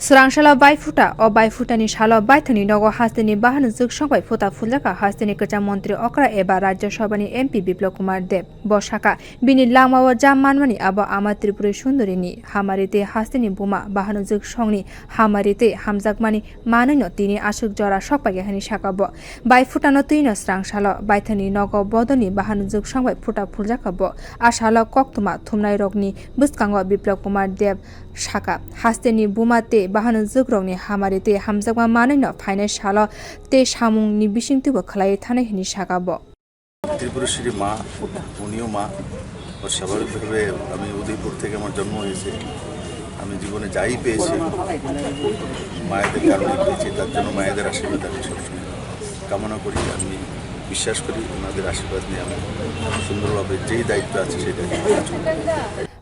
Swrang salo bai futa o bai futani salo baithang nogo haste ni bahonojwsk songbai fota fuljakha haste ni kwcham montri okra eba rajyasabha ni MP Biplab Kumar Deb bosaka bini langmao jam manmani abo ama tripura sundori ni hamarite haste ni buma bahonojwsk songni hamarite hamjakmani manino tini asuk jora sokpage hani sakabo bai futano tino swrang salo baithang ni nogo bodoni bahonojwsk songbai futa fuljakha bo asalo koktuma thumnai rokni bwskango Biplab Kumar Deb saka haste ni bumate bahonojwsk rokni hamarite hamjakma manino phainai salo te samung ni bisingtibo khlai thanai hini sakabo Tripureshwari মা উনিও মা আর স্বাভাবিকভাবে আমি উদয়পুর থেকে আমার জন্ম হয়েছে আমি জীবনে যাই পেয়েছি মায়েদের কারণে পেয়েছি তার জন্য মায়েদের আশীর্বাদ আমি সবসময় কামনা করি আমি বিশ্বাস করি ওনাদের আশীর্বাদ নিয়ে আমি সুন্দরভাবে যেই দায়িত্ব আছে সেই দায়িত্ব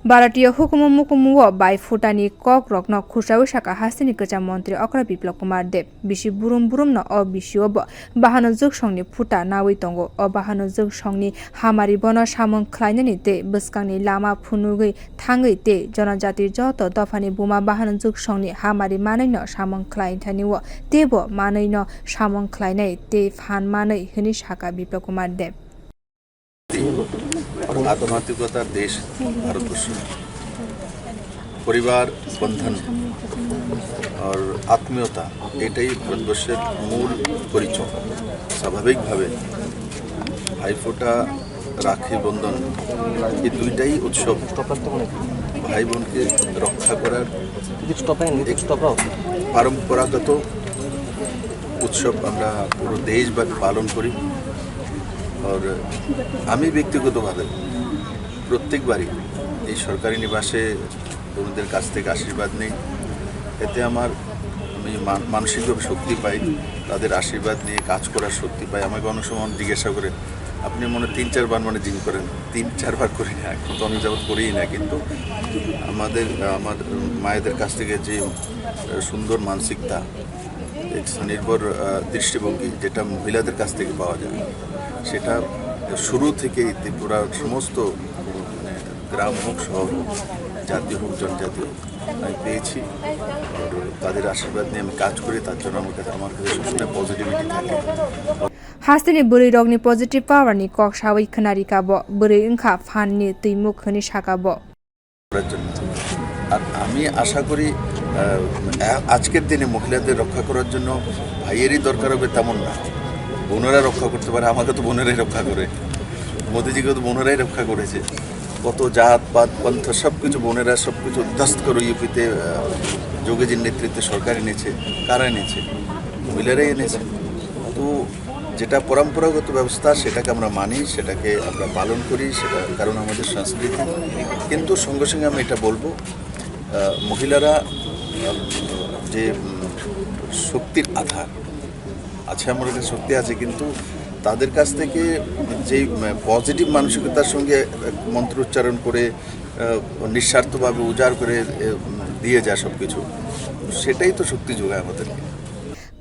Bharatiya hukumu mukumu bai futani kok rokno khusau saka hasteni kwcham montri okra Biplab Kumar Deb bisi burum no o bisio bo bahonojwsk songni futa nawi tongo o bahonojwsk songni hamari bono samung khlainani te bwskangni lama phunugui thangui te jonajati joto dofani buma bahonojwsk songni hamari manaino samung khlain thaniwo tebo manaino samung khlainai te phan manai hini saka Biplab Kumar Deb आत्मात्मिकतार देश भारतवर्ष परिवार बंधन और आत्मीयता एटाई भारतवर्षेर मूल परिचय स्वाभाविक भावे भाईफोटा राखी बंधन ये दुईटाई उत्सव भाई बोन के रक्षा करार परम्परागत उत्सव आमरा पुरो देशव्यापी पालन करी और আমি ব্যক্তিগতভাবে প্রত্যেকবারই এই সরকারি নিবাসে বন্ধুদের কাছ থেকে আশীর্বাদ নেই এতে আমি মানসিকভাবে শক্তি পাই তাদের আশীর্বাদ নিয়ে কাজ করার শক্তি পাই আমাকে অনেক সময় জিজ্ঞাসা করে আপনি মনে 3-4 বার মানে জিম করেন 3-4 বার করি না এখন তো আমি যাবত করিই না কিন্তু আমার মায়েদের কাছ থেকে যে সুন্দর মানসিকতা নির্ভর দৃষ্টিভঙ্গি যেটা মহিলাদের কাছ থেকে পাওয়া যায় সেটা শুরু থেকেই ত্রিপুরার সমস্ত গ্রাম হোক শহর হোক জাতীয় হোক জনজাতীয় আমি পেয়েছি আর তাদের আশীর্বাদ নিয়ে আমি কাজ করি তার জন্য আমার কাছে সবসময় পজিটিভিটি থাকে Hasteni buri rogni positive power ni kok sawi khnari ka bo buri ingkha phan ni tuimuk khani saka bo আর আমি আশা করি আজকের দিনে মহিলাদের রক্ষা করার জন্য ভাইয়েরই দরকার হবে তেমন না বোনেরা রক্ষা করতে পারে আমাকে তো বোনেরাই রক্ষা করে মোদিজিকে তো বোনেরাই রক্ষা করেছে কত জাত পাত পন্থ সব কিছু বোনেরা সব কিছু উদ্ধাস্ত করে ইউপিতে যোগীজির নেতৃত্বে সরকার এনেছে কারা এনেছে মহিলারাই এনেছে তো যেটা পরম্পরাগত ব্যবস্থা সেটাকে আমরা মানি সেটাকে আমরা পালন করি সেটা কারণ আমাদের সংস্কৃতি কিন্তু সঙ্গে সঙ্গে আমি এটা বলবো মহিলারা যে শক্তির আধার আছে আমার কাছে শক্তি আছে কিন্তু তাদের কাছ থেকে যেই পজিটিভ মানসিকতার সঙ্গে মন্ত্র উচ্চারণ করে নিঃস্বার্থভাবে উজাড় করে দিয়ে যায় সব কিছু সেটাই তো শক্তি যোগায় আমাদেরকে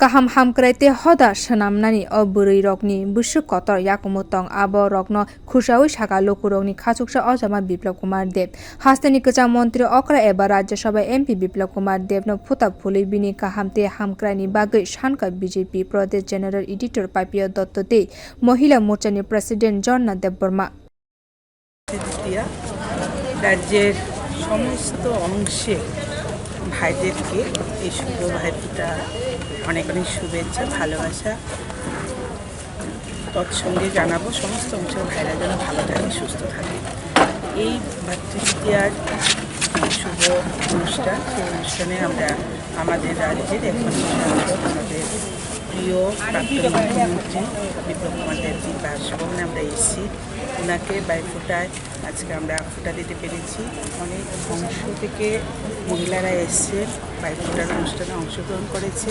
kaham hamkraite hoda shanamnani o buri rokni busuk kotor yakumutong abo rokno khushawi saka lokurokni khachuksa ojama Biplab Kumar Deb hasteni kwcham montri okra eba rajyasabha MP Biplab Kumar Deb no futa phuli bini kahamte hamkrani bagai shanka BJP Pradesh General Editor Papiya Dottote Mohila Morchani President Jonna Deb Burma রাজ্যের সমস্ত অংশে ভাইদেরকে এই শুভ ভাইফোঁটা অনেক অনেক শুভেচ্ছা ভালোবাসা তৎসঙ্গে জানাবো সমস্ত অংশের ভাইরা যেন ভালো থাকে সুস্থ থাকে এই ভাতৃদ্বিতীয়ার শুভ অনুষ্ঠান সেই অনুষ্ঠানে আমরা আমাদের রাজ্যের এখন আমাদের প্রিয় প্রাক্তন মুখ্যমন্ত্রী বিপ্লব কুমার দেবজির বাসভবনে আমরা এসেছি ওনাকে বাইফোঁটায় আজকে আমরা ফোঁটা দিতে পেরেছি অনেক অংশ থেকে মহিলারা এসছে বাইফোঁটার অনুষ্ঠানে অংশগ্রহণ করেছে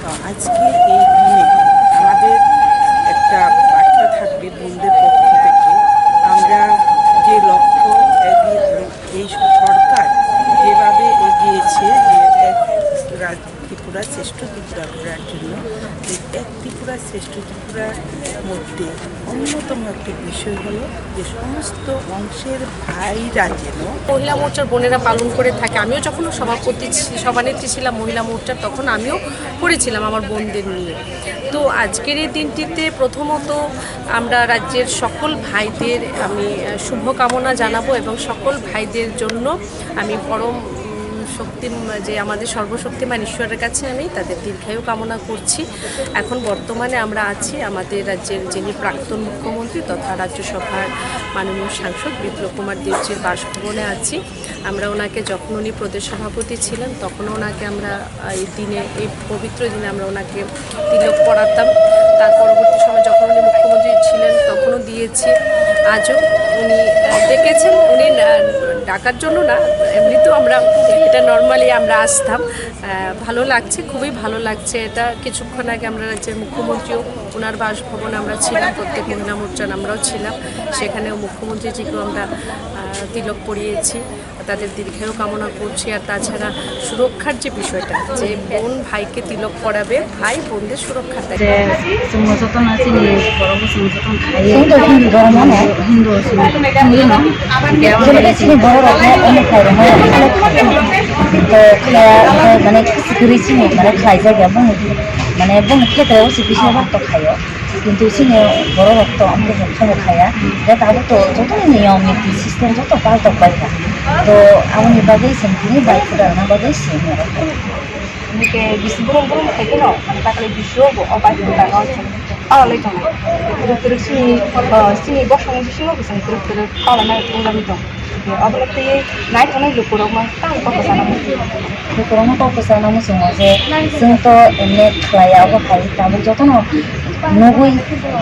তো আজকে এই দিনে আমাদের একটা বার্তা থাকবে বোনদের পক্ষ থেকে আমরা যে লক্ষ্য এই সরকার যেভাবে এগিয়েছে যে ত্রিপুরা শ্রেষ্ঠ ত্রিপুরা করার জন্য আমাদের এক ত্রিপুরা শ্রেষ্ঠ ত্রিপুরার মধ্যে অন্যতম একটি বিষয় হলো যে সমস্ত অংশের ভাইরা যেন মহিলা মোর্চার বোনেরা পালন করে থাকে। আমিও যখন সভানেত্রী ছিলাম মহিলা মোর্চার, তখন আমিও করেছিলাম আমার বোনদের নিয়ে। তো আজকের এই দিনটিতে প্রথমত আমরা রাজ্যের সকল ভাইদের আমি শুভকামনা জানাবো এবং সকল ভাইদের জন্য আমি পরম শক্তি যে আমাদের সর্বশক্তিমান ঈশ্বরের কাছে আমি তাদের দীর্ঘায়ু কামনা করছি। এখন বর্তমানে আমরা আছি আমাদের রাজ্যের যিনি প্রাক্তন মুখ্যমন্ত্রী তথা রাজ্যসভার মাননীয় সাংসদ বিপ্লব কুমার দেবজির বাসভবনে আছি। আমরা ওনাকে যখন উনি প্রদেশ সভাপতি ছিলেন তখনও ওনাকে আমরা এই পবিত্র দিনে আমরা ওনাকে তিলক পড়াতাম। তার পরবর্তী সময় যখন উনি মুখ্যমন্ত্রী ছিলেন তখনও দিয়েছি। আজও উনি ডেকেছেন, উনি ডাকার জন্য না, এমনিতেও আমরা এটা নর্মালি আমরা আসতাম। ভালো লাগছে, খুবই ভালো লাগছে। এটা কিছুক্ষণ আগে আমরা রাজ্যের মুখ্যমন্ত্রীও ওনার বাসভবনে আমরা ছিলাম, প্রত্যেক মহিলা মোর্চার আমরাও ছিলাম, সেখানেও মুখ্যমন্ত্রীজিকেও আমরা তিলক পরিয়েছি, তাদের দীর্ঘায়ু কামনা করছি। আর তাছাড়া সুরক্ষার যে বিষয়টা, যে বোন ভাইকে তিলক পরাবে, ভাই বোনদের সুরক্ষার মানে করেছি মানে খাই জায়গা মানে এবং খেতেও চিকিৎসা তো খাইও কিন্তু চিনি বড় রক্ত আমাদের সবসময় খায়া যে তাদের তো যত নিয়ম নীতি সিস্টেম যত পাল্টা পাইতা তো আমি বাজেই সেন্টিনি বাইক ফুটানো বাজেই সিনি Porque bisa burung-burung kayak gini, pakai bisu, obat kita nol, kalau lagi jangan. Terus sini bos kamu di sini bisa terus kalau naik ulang itu. Apalagi tu naik naik lukurang mah, tak apa kesana mungkin. Lukurang mah apa kesana mungkin semua je. Sento ini kelaya apa kali tamu jodoh no. Nogo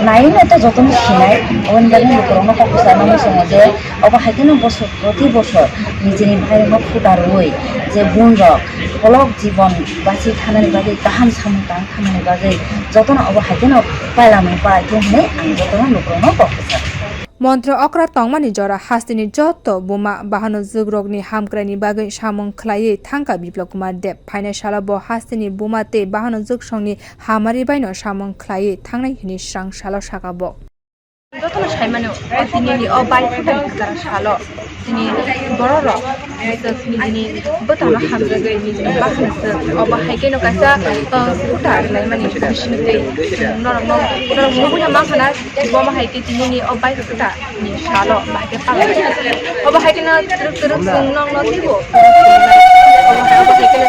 naik itu jodoh no sinai. Awan lagi lukurang mah apa kesana mungkin semua je. Apa hari ni bosor, roti bosor. Nijini bahaya mah futa roi. Je bunga. Kalau জীবন বাঁচি থানার বাজে তাহাম সামতাম থানার বাজে যত না অবহাইতেন পাইলামে পাইতে হলে আমি যত না লোকরণ পক্ষে মন্ত্র অকরা তংমানি জরা হাস্তিনি যত বোমা বাহানো যুগরগনি হামক্রাইনি বাগৈ সামং খ্লাইয়ে থাঙ্কা বিপ্লব কুমার দেব ফাইনাল সালা ব হাস্তিনি বোমাতে বাহানো যুগসংনি হামারি বাইনো সামং খ্লাইয়ে থাंनाय हिनि स्रां सालो साकाबो যতন সাইমানো তিনি বাই ফুটানি কারা সালো তিনি বড় র তিনি বতানো হামজাগৈ তিনি বাহানসে অবাহাইকেনো কাসা ফুটা লাই মানে বিশমিতে নরম মুগুনা মাখানা বমাহাইকে তিনি বাই ফুটা ni সালো বাকে পালা অবাহাইকেনো তুরুক তুরুক নং নং দিবো অবাহাইকেনো